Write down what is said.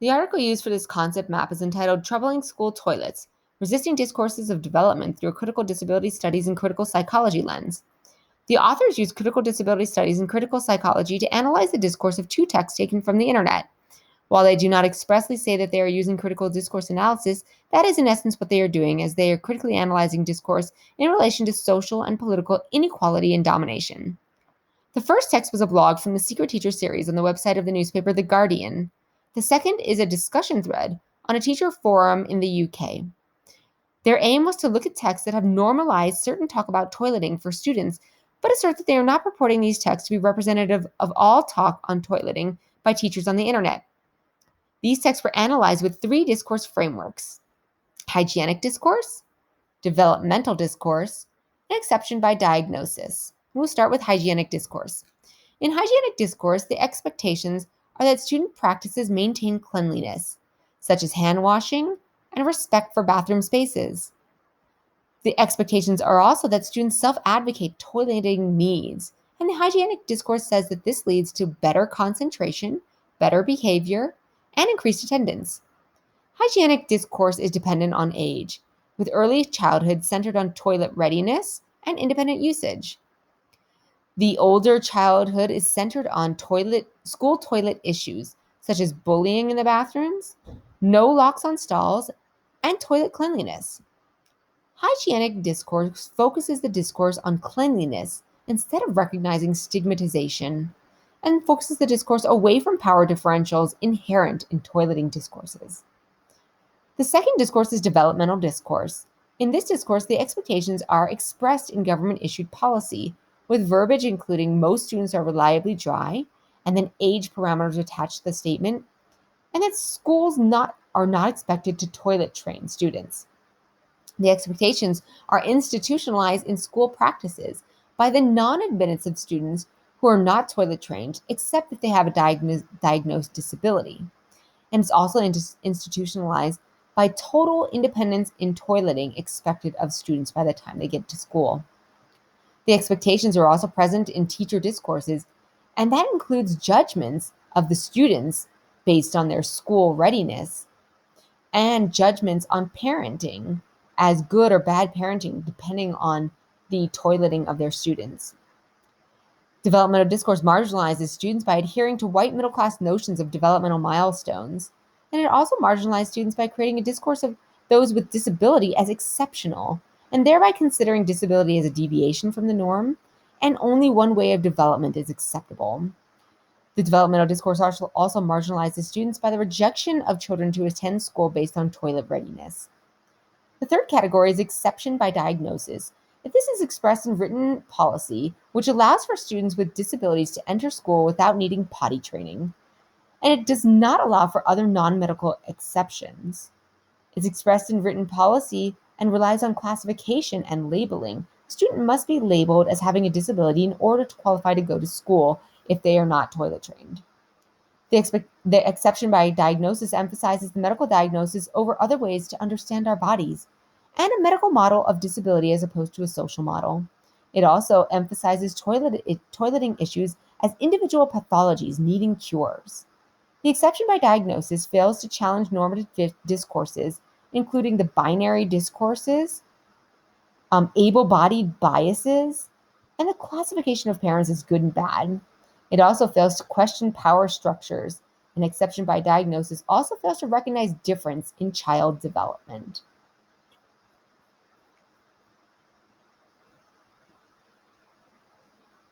The article used for this concept map is entitled Troubling School Toilets, Resisting Discourses of Development Through a Critical Disability Studies and Critical Psychology Lens. The authors used critical disability studies and critical psychology to analyze the discourse of two texts taken from the internet. While they do not expressly say that they are using critical discourse analysis, that is in essence what they are doing, as they are critically analyzing discourse in relation to social and political inequality and domination. The first text was a blog from the Secret Teacher series on the website of the newspaper The Guardian. The second is a discussion thread on a teacher forum in the UK. Their aim was to look at texts that have normalized certain talk about toileting for students, but assert that they are not purporting these texts to be representative of all talk on toileting by teachers on the internet. These texts were analyzed with three discourse frameworks: hygienic discourse, developmental discourse, and exception by diagnosis. We'll start with hygienic discourse. In hygienic discourse, the expectations are that student practices maintain cleanliness, such as hand washing and respect for bathroom spaces. The expectations are also that students self advocate toileting needs, and the hygienic discourse says that this leads to better concentration, better behavior, and increased attendance. Hygienic discourse is dependent on age, with early childhood centered on toilet readiness and independent usage. The older childhood is centered on school toilet issues, such as bullying in the bathrooms, no locks on stalls, and toilet cleanliness. Hygienic discourse focuses the discourse on cleanliness instead of recognizing stigmatization, and focuses the discourse away from power differentials inherent in toileting discourses. The second discourse is developmental discourse. In this discourse, the expectations are expressed in government issued policy, with verbiage including most students are reliably dry, and then age parameters attached to the statement, and that are not expected to toilet train students. The expectations are institutionalized in school practices by the non admittance of students who are not toilet trained, except if they have a diagnosed disability. And it's also institutionalized by total independence in toileting expected of students by the time they get to school. The expectations are also present in teacher discourses, and that includes judgments of the students based on their school readiness and judgments on parenting as good or bad parenting depending on the toileting of their students. Developmental discourse marginalizes students by adhering to white middle class notions of developmental milestones, and it also marginalizes students by creating a discourse of those with disability as exceptional, and thereby considering disability as a deviation from the norm, and only one way of development is acceptable. The developmental discourse also marginalizes students by the rejection of children to attend school based on toilet readiness. The third category is exception by diagnosis. If this is expressed in written policy, which allows for students with disabilities to enter school without needing potty training, and it does not allow for other non medical exceptions. It's expressed in written policy and relies on classification and labeling. A student must be labeled as having a disability in order to qualify to go to school if they are not toilet trained. The exception by diagnosis emphasizes the medical diagnosis over other ways to understand our bodies, and a medical model of disability as opposed to a social model. It also emphasizes toileting issues as individual pathologies needing cures. The exception by diagnosis fails to challenge normative discourses, including the binary discourses, able-bodied biases, and the classification of parents as good and bad. It also fails to question power structures. An exception by diagnosis also fails to recognize difference in child development.